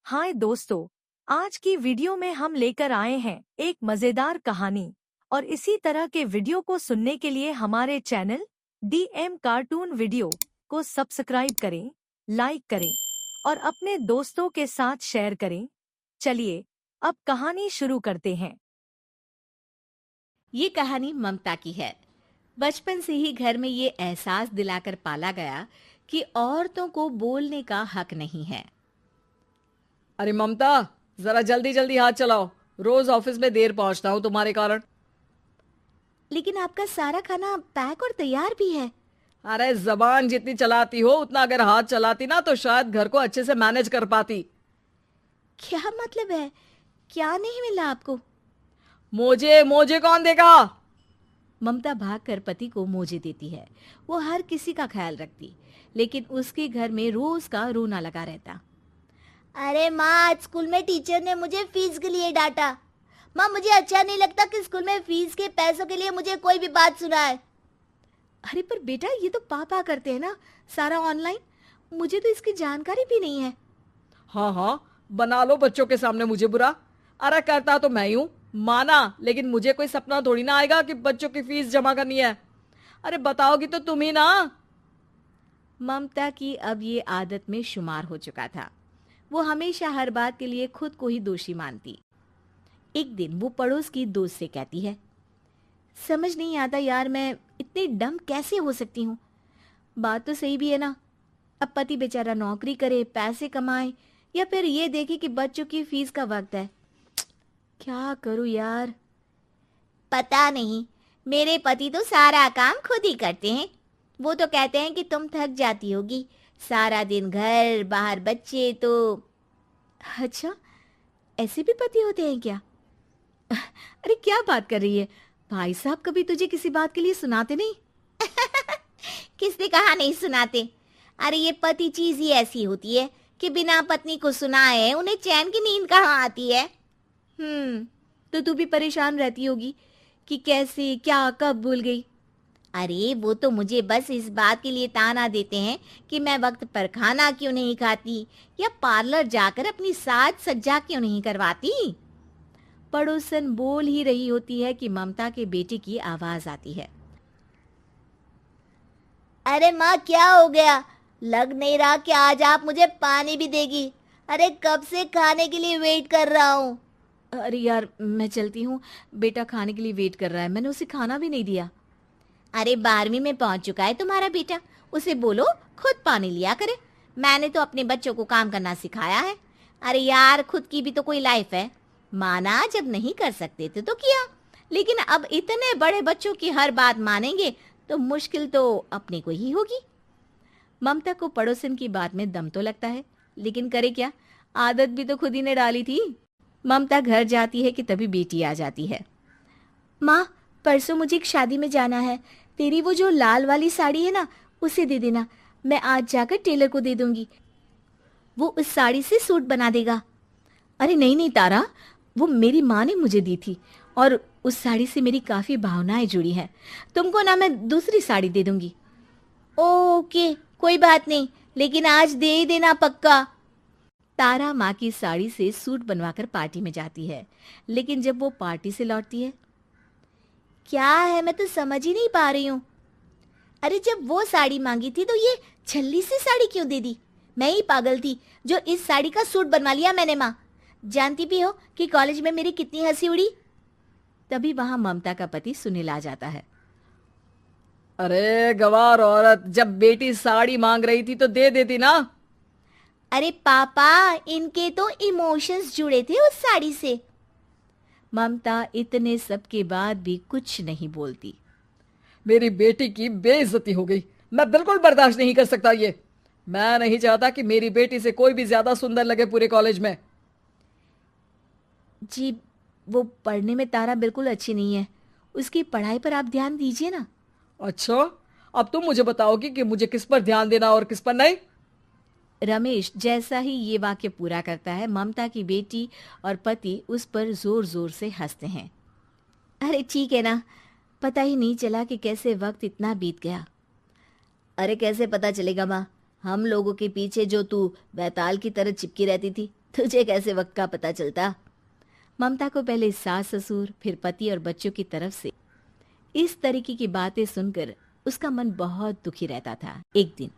हाय दोस्तों, आज की वीडियो में हम लेकर आए हैं एक मजेदार कहानी। और इसी तरह के वीडियो को सुनने के लिए हमारे चैनल DM कार्टून वीडियो को सब्सक्राइब करें, लाइक करें और अपने दोस्तों के साथ शेयर करें। चलिए अब कहानी शुरू करते हैं। ये कहानी ममता की है। बचपन से ही घर में ये एहसास दिलाकर पाला गया कि औरतों को बोलने का हक नहीं है। अरे ममता, जरा जल्दी जल्दी हाथ चलाओ। रोज ऑफिस में देर पहुंचता हूँ तुम्हारे कारण। लेकिन आपका सारा खाना पैक और तैयार भी है। अरे जबान जितनी चलाती हो उतना अगर हाथ चलाती ना तो शायद घर को अच्छे से मैनेज कर पाती। क्या मतलब है? क्या नहीं मिला आपको? मोजे मोजे कौन देगा? ममता भागकर पति को मोजे देती है। वो हर किसी का ख्याल रखती, लेकिन उसके घर में रोज का रोना लगा रहता। अरे माँ, आज स्कूल में टीचर ने मुझे फीस के लिए डांटा। माँ, मुझे अच्छा नहीं लगता कि स्कूल में फीस के पैसों के लिए मुझे कोई भी बात सुनाए। अरे पर बेटा, ये तो पापा करते हैं ना, सारा ऑनलाइन। मुझे तो इसकी जानकारी भी नहीं है। हाँ हाँ, बना लो बच्चों के सामने मुझे बुरा। अरे करता तो मैं ही हूँ, माना, लेकिन मुझे कोई सपना थोड़ी ना आएगा कि बच्चों की फीस जमा करनी है। अरे बताओगी तो तुम ही ना। ममता की अब ये आदत में शुमार हो चुका था। वो हमेशा हर बात के लिए खुद को ही दोषी मानती। एक दिन वो पड़ोस की दोस्त से कहती है, समझ नहीं आता यार, मैं इतनी डम कैसे हो सकती हूँ। बात तो सही भी है ना। अब पति बेचारा नौकरी करे, पैसे कमाए, या फिर ये देखे कि बच्चों की फीस का वक्त है। क्या करूँ यार। पता नहीं, मेरे पति तो सारा काम खुद ही करते हैं। वो तो कहते हैं कि तुम थक जाती होगी, सारा दिन घर बाहर बच्चे। तो अच्छा, ऐसे भी पति होते हैं क्या? अरे क्या बात कर रही है? भाई साहब कभी तुझे किसी बात के लिए सुनाते नहीं? किसने कहा नहीं सुनाते? अरे ये पति चीज ही ऐसी होती है कि बिना पत्नी को सुनाए उन्हें चैन की नींद कहाँ आती है। तो तू भी परेशान रहती होगी कि कैसे, क्या, कब भूल गई। अरे वो तो मुझे बस इस बात के लिए ताना देते हैं कि मैं वक्त पर खाना क्यों नहीं खाती या पार्लर जाकर अपनी साज सज्जा क्यों नहीं करवाती। पड़ोसन बोल ही रही होती है कि ममता के बेटे की आवाज आती है। अरे माँ, क्या हो गया? लग नहीं रहा कि आज आप मुझे पानी भी देगी। अरे कब से खाने के लिए वेट कर रहा हूँ। अरे यार, मैं चलती हूँ। बेटा खाने के लिए वेट कर रहा है, मैंने उसे खाना भी नहीं दिया। अरे 12वीं में पहुंच चुका है तुम्हारा बेटा, उसे बोलो खुद पानी लिया करे। मैंने तो अपने बच्चों को काम करना सिखाया है। अरे यार, खुद की भी तो कोई लाइफ है। माना जब नहीं कर सकते थे तो किया, लेकिन अब इतने बड़े बच्चों की हर बात मानेंगे तो मुश्किल तो अपने को ही होगी। ममता को पड़ोसन की बात में दम तो लगता है, लेकिन करे क्या, आदत भी तो खुद ही ने डाली थी। ममता घर जाती है कि तभी बेटी आ जाती है। माँ, परसों मुझे एक शादी में जाना है। तेरी वो जो लाल वाली साड़ी है ना, उसे दे देना। मैं आज जाकर टेलर को दे दूंगी, वो उस साड़ी से सूट बना देगा। अरे नहीं नहीं तारा, वो मेरी माँ ने मुझे दी थी और उस साड़ी से मेरी काफ़ी भावनाएं जुड़ी हैं। तुमको ना मैं दूसरी साड़ी दे दूंगी। ओके, कोई बात नहीं, लेकिन आज दे ही देना पक्का। तारा माँ की साड़ी से सूट बनवाकर पार्टी में जाती है, लेकिन जब वो पार्टी से लौटती है, क्या है, मैं तो समझ ही नहीं पा रही हूँ। अरे जब वो साड़ी मांगी थी तो ये छल्ली सी साड़ी क्यों दे दी? मैं ही पागल थी जो इस साड़ी का सूट बनवा लिया मैंने। माँ, जानती भी हो कि कॉलेज में मेरी कितनी हंसी उड़ी। तभी वहां ममता का पति सुनील आ जाता है। अरे गवार औरत, जब बेटी साड़ी मांग रही थी तो दे देती ना। अरे पापा, इनके तो इमोशंस जुड़े थे उस साड़ी से। ममता इतने सब के बाद भी कुछ नहीं बोलती। मेरी बेटी की बेइज्जती हो गई, मैं बिल्कुल बर्दाश्त नहीं कर सकता ये। मैं नहीं चाहता कि मेरी बेटी से कोई भी ज्यादा सुंदर लगे पूरे कॉलेज में। जी, वो पढ़ने में तारा बिल्कुल अच्छी नहीं है, उसकी पढ़ाई पर आप ध्यान दीजिए ना। अच्छा, अब तुम मुझे बताओगी कि मुझे किस पर ध्यान देना और किस पर नहीं। रमेश जैसा ही ये वाक्य पूरा करता है, ममता की बेटी और पति उस पर जोर जोर से हंसते हैं। अरे ठीक है ना, पता ही नहीं चला कि कैसे वक्त इतना बीत गया। अरे कैसे पता चलेगा माँ, हम लोगों के पीछे जो तू बैताल की तरह चिपकी रहती थी तुझे कैसे वक्त का पता चलता? ममता को पहले सास ससुर, फिर पति और बच्चों की तरफ से इस तरीके की बातें सुनकर उसका मन बहुत दुखी रहता था। एक दिन,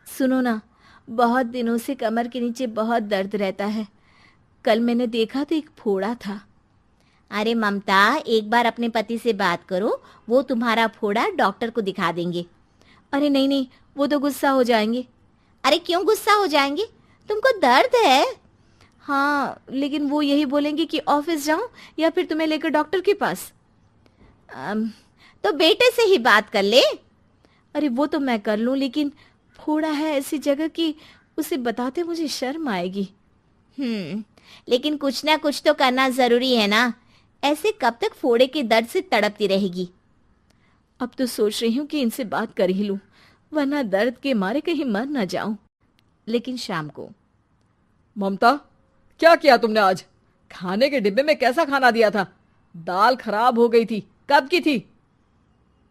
सुनो ना, बहुत दिनों से कमर के नीचे बहुत दर्द रहता है। कल मैंने देखा तो एक फोड़ा था। अरे ममता, एक बार अपने पति से बात करो, वो तुम्हारा फोड़ा डॉक्टर को दिखा देंगे। अरे नहीं नहीं, वो तो गुस्सा हो जाएंगे। अरे क्यों गुस्सा हो जाएंगे? तुमको दर्द है? हाँ, लेकिन वो यही बोलेंगे कि ऑफिस जाऊं या फिर तुम्हें लेकर डॉक्टर के पास। तो बेटे से ही बात कर ले। अरे वो तो मैं कर लूं, लेकिन फोड़ा है ऐसी जगह कि उसे बताते मुझे शर्म आएगी। लेकिन कुछ ना कुछ तो करना जरूरी है ना। ऐसे कब तक फोड़े के दर्द से तड़पती रहेगी? अब तो सोच रही हूँ कि इनसे बात कर ही लूं, वरना दर्द के मारे कहीं मर न जाऊं। लेकिन शाम को, ममता, क्या किया तुमने आज? खाने के डिब्बे में कैसा खाना दिया था? दाल खराब हो गई थी। कब की थी?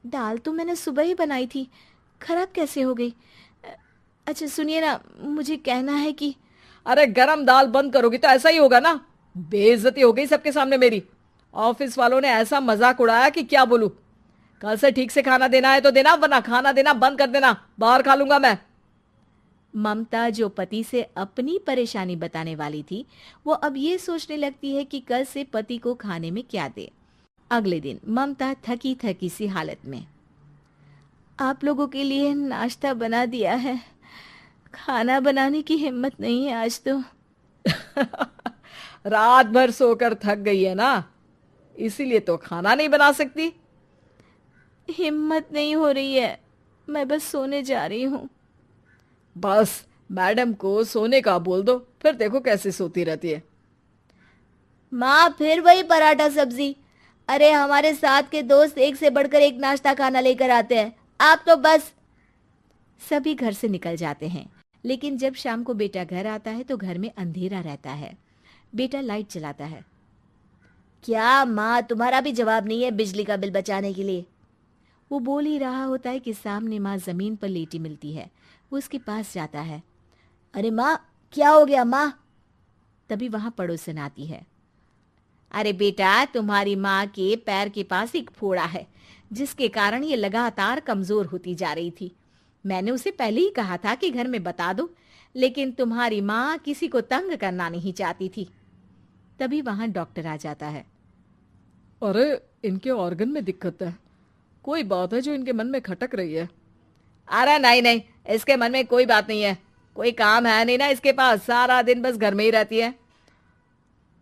दाल तो मैंने सुबह ही बनाई थी, खराब कैसे हो गई? अच्छा सुनिए ना, मुझे कहना है कि अरे गरम दाल बंद करोगी तो ऐसा ही होगा ना। बेइज्जती हो गई सबके सामने मेरी। ऑफिस वालों ने ऐसा मजाक उड़ाया कि क्या बोलूं। कल से ठीक से खाना देना है तो देना, वरना खाना देना बंद कर देना। बाहर खा लूंगा मैं। ममता, जो पति से अपनी परेशानी बताने वाली थी, वो अब ये सोचने लगती है कि कल से पति को खाने में क्या दे। अगले दिन ममता थकी थकी सी हालत में, आप लोगों के लिए नाश्ता बना दिया है, खाना बनाने की हिम्मत नहीं है आज तो। रात भर सोकर थक गई है ना, इसीलिए तो खाना नहीं बना सकती। हिम्मत नहीं हो रही है, मैं बस सोने जा रही हूँ। बस मैडम को सोने का बोल दो, फिर देखो कैसे सोती रहती है। माँ, फिर वही पराठा सब्जी। अरे हमारे साथ के दोस्त एक से बढ़कर एक नाश्ता खाना लेकर आते हैं, आप तो बस। सभी घर से निकल जाते हैं, लेकिन जब शाम को बेटा घर आता है तो घर में अंधेरा रहता है। बेटा लाइट चलाता है। क्या माँ, तुम्हारा भी जवाब नहीं है बिजली का बिल बचाने के लिए? वो बोल ही रहा होता है कि सामने माँ जमीन पर लेटी मिलती है। वो उसके पास जाता है। अरे माँ, क्या हो गया माँ? तभी वहां पड़ोसन आती है। अरे बेटा, तुम्हारी माँ के पैर के पास एक फोड़ा है, जिसके कारण ये लगातार कमजोर होती जा रही थी। मैंने उसे पहले ही कहा था कि घर में बता दो, लेकिन तुम्हारी माँ किसी को तंग करना नहीं चाहती थी। तभी वहां डॉक्टर आ जाता है। अरे इनके ऑर्गन में दिक्कत है, कोई बात है जो इनके मन में खटक रही है। अरे नहीं नहीं, इसके मन में कोई बात नहीं है, कोई काम है नहीं ना इसके पास, सारा दिन बस घर में ही रहती है।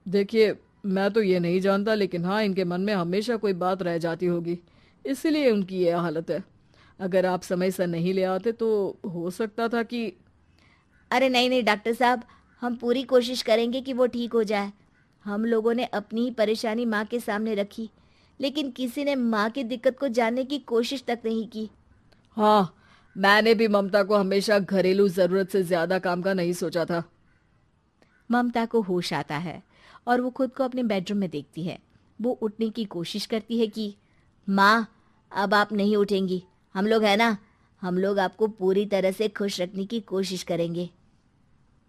देखिए, मैं तो ये नहीं जानता, लेकिन हाँ, इनके मन में हमेशा कोई बात रह जाती होगी, इसीलिए उनकी ये हालत है। अगर आप समय से नहीं ले आते तो हो सकता था कि। अरे नहीं नहीं डॉक्टर साहब, हम पूरी कोशिश करेंगे कि वो ठीक हो जाए। हम लोगों ने अपनी ही परेशानी माँ के सामने रखी, लेकिन किसी ने माँ की दिक्कत को जानने की कोशिश तक नहीं की। हाँ, मैंने भी ममता को हमेशा घरेलू जरूरत से ज्यादा काम का नहीं सोचा था। ममता को होश आता है और वो खुद को अपने बेडरूम में देखती है। वो उठने की कोशिश करती है कि माँ, अब आप नहीं उठेंगी। हम लोग है ना, हम लोग आपको पूरी तरह से खुश रखने की कोशिश करेंगे।